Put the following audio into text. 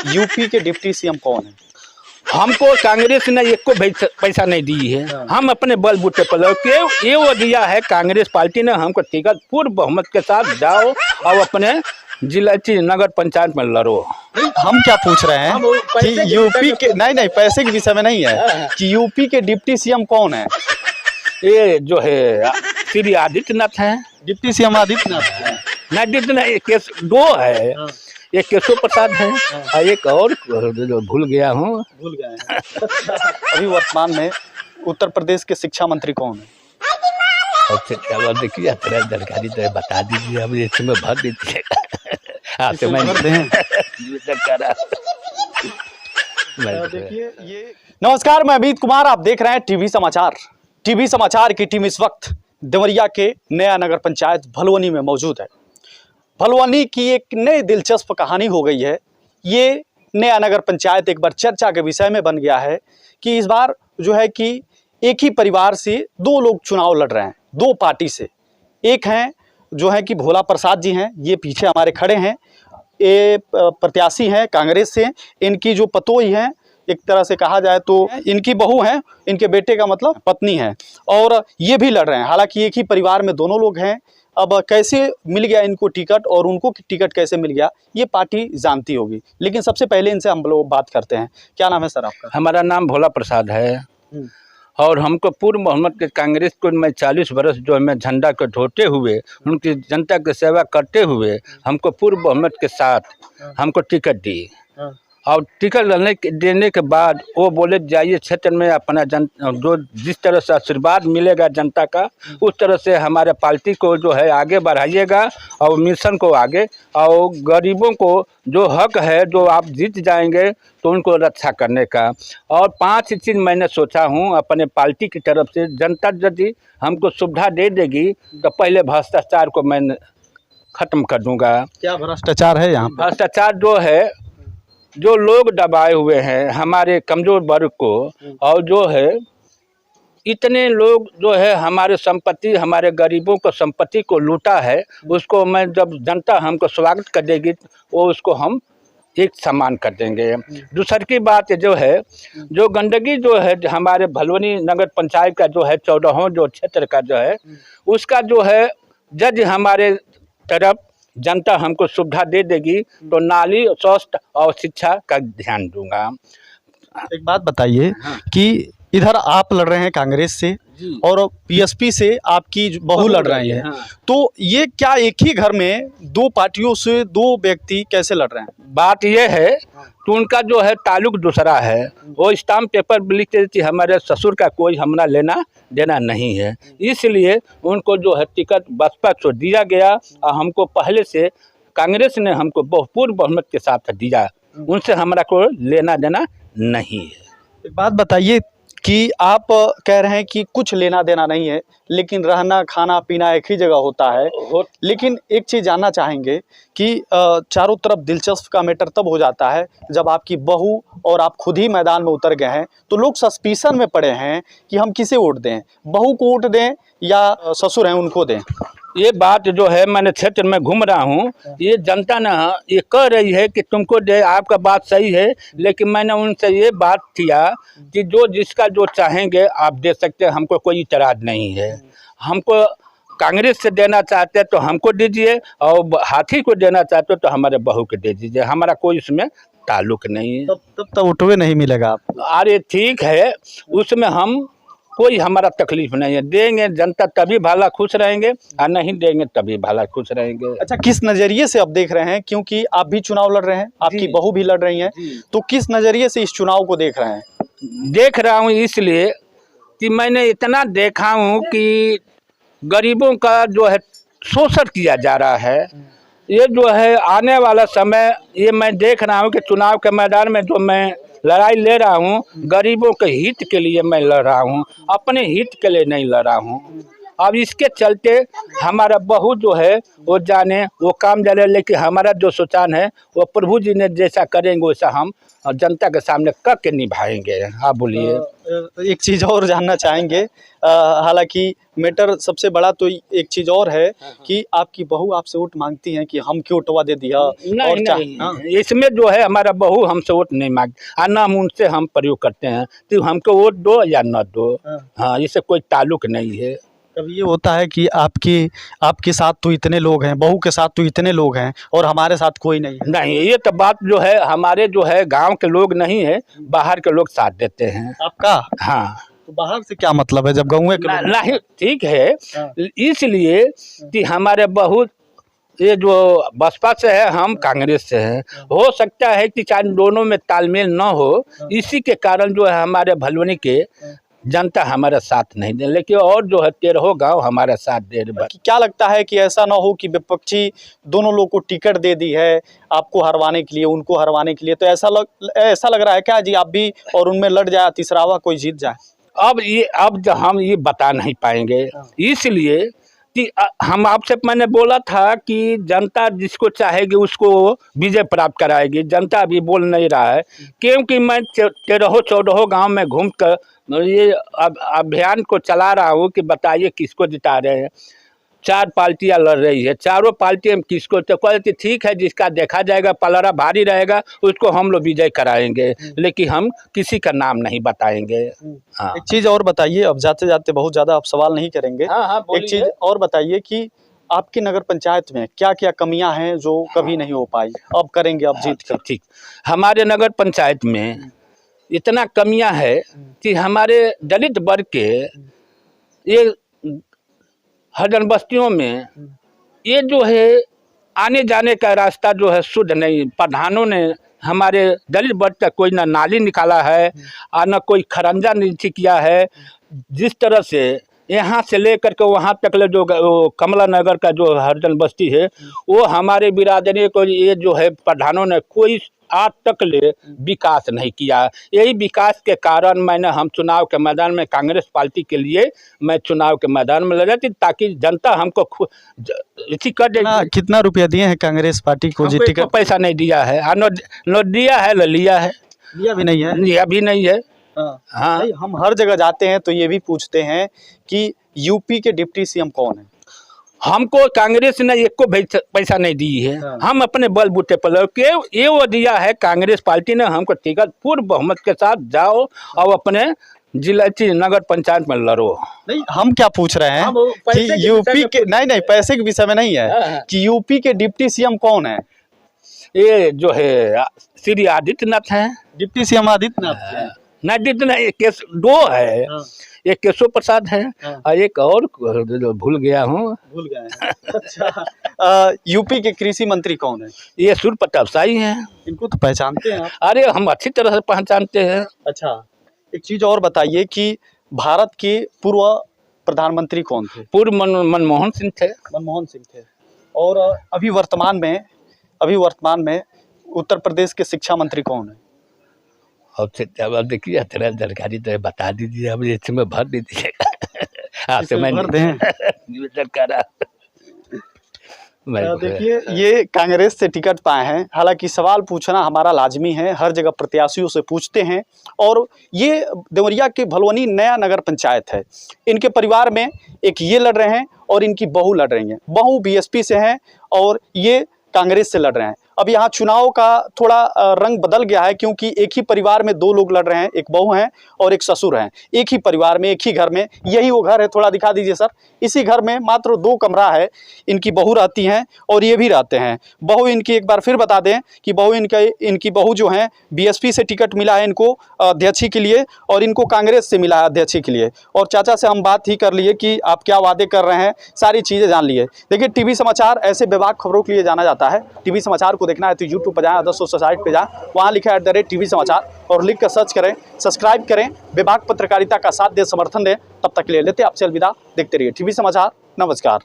UP के deputy CM कौन है? हमको कांग्रेस ने एक को पैसा नहीं दी है। हम अपने बलबूते पर ये वो दिया है कांग्रेस पार्टी ने हमको टिकट पूर्ण बहुमत के साथ जाओ और अपने जिला नगर पंचायत में लड़ो। हम क्या पूछ रहे हैं कि यूपी के नहीं पैसे के विषय में नहीं है कि यूपी के डिप्टी सीएम कौन है? ये जो है श्री आदित्यनाथ है। डिप्टी सीएम आदित्यनाथ नहीं, दो है। एक केशव प्रसाद है और एक और जो भूल गया हूँ। अभी वर्तमान में उत्तर प्रदेश के शिक्षा मंत्री कौन है? सबसे देखिए जानकारी तो बता दीजिए, अब इसमें भर दीजिए। देखिए ये नमस्कार, मैं अमित कुमार, आप देख रहे हैं टीवी समाचार। टीवी समाचार की टीम इस वक्त देवरिया के नया नगर पंचायत भलवनी में मौजूद है। भलवनी की एक नई दिलचस्प कहानी हो गई है। ये नया नगर पंचायत एक बार चर्चा के विषय में बन गया है कि इस बार जो है कि एक ही परिवार से दो लोग चुनाव लड़ रहे हैं, दो पार्टी से। एक हैं जो है कि भोला प्रसाद जी हैं, ये पीछे हमारे खड़े हैं, ये प्रत्याशी हैं कांग्रेस से। इनकी जो पतोई हैं, एक तरह से कहा जाए तो इनकी बहू हैं, इनके बेटे का मतलब पत्नी है, और ये भी लड़ रहे हैं। हालांकि एक ही परिवार में दोनों लोग हैं। अब कैसे मिल गया इनको टिकट और उनको टिकट कैसे मिल गया, ये पार्टी जानती होगी। लेकिन सबसे पहले इनसे हम लोग बात करते हैं। क्या नाम है सर आपका? हमारा नाम भोला प्रसाद है और हमको पूर्व बहुमत के कांग्रेस को मैं 40 वर्ष जो मैं झंडा को ढोते हुए उनकी जनता की सेवा करते हुए हमको पूर्व बहुमत के साथ हमको टिकट दी। और टिकट देने के बाद वो बोले जाइए क्षेत्र में अपना जो जिस तरह से आशीर्वाद मिलेगा जनता का, उस तरह से हमारे पार्टी को जो है आगे बढ़ाइएगा और मिशन को आगे, और गरीबों को जो हक है जो आप जीत जाएंगे तो उनको रक्षा करने का। और 5 चीज़ मैंने सोचा हूँ अपने पार्टी की तरफ से। जनता यदि हमको सुविधा दे देगी तो पहले भ्रष्टाचार को मैं ख़त्म कर दूँगा। क्या भ्रष्टाचार है यहाँ? भ्रष्टाचार जो है, जो लोग दबाए हुए हैं हमारे कमज़ोर वर्ग को, और जो है इतने लोग जो है हमारे संपत्ति, हमारे गरीबों को संपत्ति को लूटा है, उसको मैं जब जनता हमको स्वागत कर देगी वो उसको हम एक सम्मान कर देंगे। दूसरी की बात जो है, जो गंदगी जो है हमारे भलवनी नगर पंचायत का जो है 14वां जो क्षेत्र का जो है, उसका जो है जज हमारे तरफ जनता हमको सुविधा दे देगी तो नाली, स्वास्थ्य और शिक्षा का ध्यान दूंगा। एक बात बताइए कि इधर आप लड़ रहे हैं कांग्रेस से और पीएसपी से आपकी बहू लड़ रही है, तो ये क्या एक ही घर में दो पार्टियों से दो व्यक्ति कैसे लड़ रहे हैं? बात ये है कि उनका जो है ताल्लुक दूसरा है। वो स्टाम्प पेपर लिख देती, हमारे ससुर का कोई हमारा लेना देना नहीं है, इसलिए उनको जो है टिकट बसपा को दिया गया और हमको पहले से कांग्रेस ने हमको पूर्ण बहुमत के साथ दिया, उनसे हमारा कोई लेना देना नहीं है। एक बात बताइए कि आप कह रहे हैं कि कुछ लेना देना नहीं है, लेकिन रहना खाना पीना एक ही जगह होता है। लेकिन एक चीज़ जानना चाहेंगे कि चारों तरफ दिलचस्प का मैटर तब हो जाता है जब आपकी बहू और आप खुद ही मैदान में उतर गए हैं, तो लोग सस्पिशन में पड़े हैं कि हम किसे वोट दें, बहू को वोट दें या ससुर हैं उनको दें। ये बात जो है मैंने क्षेत्र में घूम रहा हूँ, ये जनता ना ये कह रही है कि तुमको दे, आपका बात सही है, लेकिन मैंने उनसे ये बात किया कि जो जिसका जो चाहेंगे आप दे सकते हैं, हमको कोई इतराज़ नहीं है। हमको कांग्रेस से देना चाहते हैं तो हमको दीजिए, और हाथी को देना चाहते हो तो हमारे बहू को दे दीजिए, हमारा कोई इसमें ताल्लुक नहीं है। तब तो उठवे नहीं मिलेगा आप। अरे ठीक है, उसमें हम कोई हमारा तकलीफ नहीं है। देंगे जनता तभी भला खुश रहेंगे, और नहीं देंगे तभी भला खुश रहेंगे। अच्छा, किस नज़रिए से आप देख रहे हैं, क्योंकि आप भी चुनाव लड़ रहे हैं, आपकी बहू भी लड़ रही हैं, तो किस नज़रिए से इस चुनाव को देख रहे हैं? देख रहा हूँ इसलिए कि मैंने इतना देखा हूँ कि गरीबों का जो है शोषण किया जा रहा है। ये जो है आने वाला समय, ये मैं देख रहा हूँ कि चुनाव के मैदान में जो मैं लड़ाई ले रहा हूँ, गरीबों के हित के लिए मैं लड़ रहा हूँ, अपने हित के लिए नहीं लड़ रहा हूँ। अब इसके चलते हमारा बहू जो है वो जाने वो काम जाने, लेकिन हमारा जो सोचान है वो प्रभु जी ने जैसा करेंगे वैसा हम जनता के सामने करके निभाएंगे। आप बोलिए। एक चीज़ और जानना चाहेंगे, हालांकि मैटर सबसे बड़ा तो एक चीज़ और है कि आपकी बहू आपसे वोट मांगती है कि हम क्यों वोटवा दे दिया, नहीं, और नहीं, इसमें जो है हमारा बहू हमसे वोट नहीं मांगती और ना हम उनसे हम प्रयोग करते हैं, तो हमको वोट दो या न दो, हाँ, इससे कोई ताल्लुक नहीं है। कभी ये होता है कि आपके साथ तो इतने लोग हैं, बहू के साथ तो इतने लोग हैं और हमारे साथ कोई नहीं है? नहीं, ये तो बात जो है हमारे जो है गांव के लोग नहीं है, बाहर के लोग साथ देते हैं। आपका? हाँ। तो बाहर से क्या मतलब है जब गाँव के लोग? नहीं, ठीक है, इसलिए कि हमारे बहुत ये जो बसपा से है, हम कांग्रेस से हैं, हो सकता है कि चाहे दोनों में तालमेल न हो, इसी के कारण जो है हमारे भलवनी के जनता हमारा साथ नहीं दे, लेकिन और जो है 13 गांव हमारा साथ दे रहे। क्या लगता है कि ऐसा ना हो कि विपक्षी दोनों लोग को टिकट दे दी है आपको हरवाने के लिए, उनको हरवाने के लिए, तो ऐसा लग रहा है क्या जी आप भी और उनमें लड़ जाए, तीसरावा कोई जीत जाए? अब हम ये बता नहीं पाएंगे, इसलिए कि हम आपसे मैंने बोला था कि जनता जिसको चाहेगी उसको विजय प्राप्त कराएगी। जनता अभी बोल नहीं रहा है, क्योंकि मैं 13 गांव में घूम कर ये अभियान को चला रहा हूँ कि बताइए किसको जिता रहे हैं। 4 पार्टियां लड़ रही है, चारों पार्टियां किसको, तो कहते ठीक है जिसका देखा जाएगा पलड़ा भारी रहेगा उसको हम लोग विजय कराएंगे, लेकिन हम किसी का नाम नहीं बताएंगे। हाँ। एक चीज़ और बताइए, अब जाते जाते बहुत ज़्यादा आप सवाल नहीं करेंगे। हाँ, एक चीज़ और बताइए कि आपकी नगर पंचायत में क्या क्या कमियां हैं जो कभी नहीं हो पाई, अब करेंगे अब जीत कर? ठीक, हमारे नगर पंचायत में इतना कमियां है कि हमारे दलित वर्ग के ये हरदन बस्तियों में ये जो है आने जाने का रास्ता जो है शुद्ध नहीं। प्रधानों ने हमारे दलित वर्ग का कोई ना नाली निकाला है और न कोई खरंजा नीचे किया है। जिस तरह से यहाँ से लेकर के वहाँ तक ले जो कमला नगर का जो हरदन बस्ती है वो हमारे बिरादरी को ये जो है प्रधानों ने कोई आज तक ले विकास नहीं किया। यही विकास के कारण हम चुनाव के मैदान में कांग्रेस पार्टी के लिए मैं चुनाव के मैदान में लड़ा थी, ताकि जनता हमको इसी कर दे। कितना रुपया दिए हैं कांग्रेस पार्टी को? जी टिकट पैसा नहीं दिया है, न दिया है न लिया है, लिया भी नहीं है, लिया भी नहीं है। हाँ, हम हर जगह जाते हैं तो ये भी पूछते हैं कि यूपी के डिप्टी सीएम कौन है? हमको कांग्रेस ने एक को पैसा नहीं दी है। हम अपने बलबूते पर ये वो दिया है कांग्रेस पार्टी ने हमको टिकट पूर्ण बहुमत के साथ जाओ और अपने जिला नगर पंचायत में लड़ो। नहीं, हम क्या पूछ रहे हैं कि यूपी के नहीं पैसे के विषय में नहीं है कि यूपी के डिप्टी सीएम कौन है? ये जो है श्री आदित्यनाथ है। डिप्टी सीएम आदित्यनाथ नहीं, 2 है, एक केशव प्रसाद है और एक और भूल गया हूँ। अच्छा, यूपी के कृषि मंत्री कौन है? ये सूर्य प्रताप शाही हैं। इनको तो पहचानते हैं आप? अरे हम अच्छी तरह से पहचानते हैं। अच्छा, एक चीज और बताइए कि भारत के पूर्व प्रधानमंत्री कौन थे? पूर्व मनमोहन सिंह थे। मनमोहन सिंह थे। और अभी वर्तमान में उत्तर प्रदेश के शिक्षा मंत्री कौन है? अब देखिए तेरा जानकारी तो बता दीजिए, अब इसमें भर दीजिएगा। आपसे मैं भर दें देखिए, ये कांग्रेस से टिकट पाए हैं। हालांकि सवाल पूछना हमारा लाजमी है, हर जगह प्रत्याशियों से पूछते हैं। और ये देवरिया के भलवनी नया नगर पंचायत है। इनके परिवार में एक ये लड़ रहे हैं और इनकी बहू लड़ रही हैं। बहू बीएसपी से हैं और ये कांग्रेस से लड़ रहे हैं। अब यहाँ चुनाव का थोड़ा रंग बदल गया है, क्योंकि एक ही परिवार में 2 लोग लड़ रहे हैं, एक बहू है और एक ससुर हैं। एक ही परिवार में, एक ही घर में, यही वो घर है, थोड़ा दिखा दीजिए सर। इसी घर में मात्र 2 कमरा है, इनकी बहू रहती हैं और ये भी रहते हैं। बहू इनकी एक बार फिर बता दें कि इनकी बहू जो है बीएसपी से टिकट मिला है इनको अध्यक्षी के लिए, और इनको कांग्रेस से मिला है अध्यक्षी के लिए। और चाचा से हम बात ही कर लिए कि आप क्या वादे कर रहे हैं, सारी चीज़ें जान लिए। देखिए, टीवी समाचार ऐसे बेबाक खबरों के लिए जाना जाता है। टीवी समाचार को देखना है तो यूट्यूब पर जाएं, अदर्स सोशल साइट पे जाएं, वहाँ लिखा है @TV समाचार और लिख कर सर्च करें, सब्सक्राइब करें, बेबाक पत्रकारिता का साथ दें, समर्थन दें। तब तक के लिए लेते आपसे अलविदा। देखते रहिए टीवी समाचार। नमस्कार।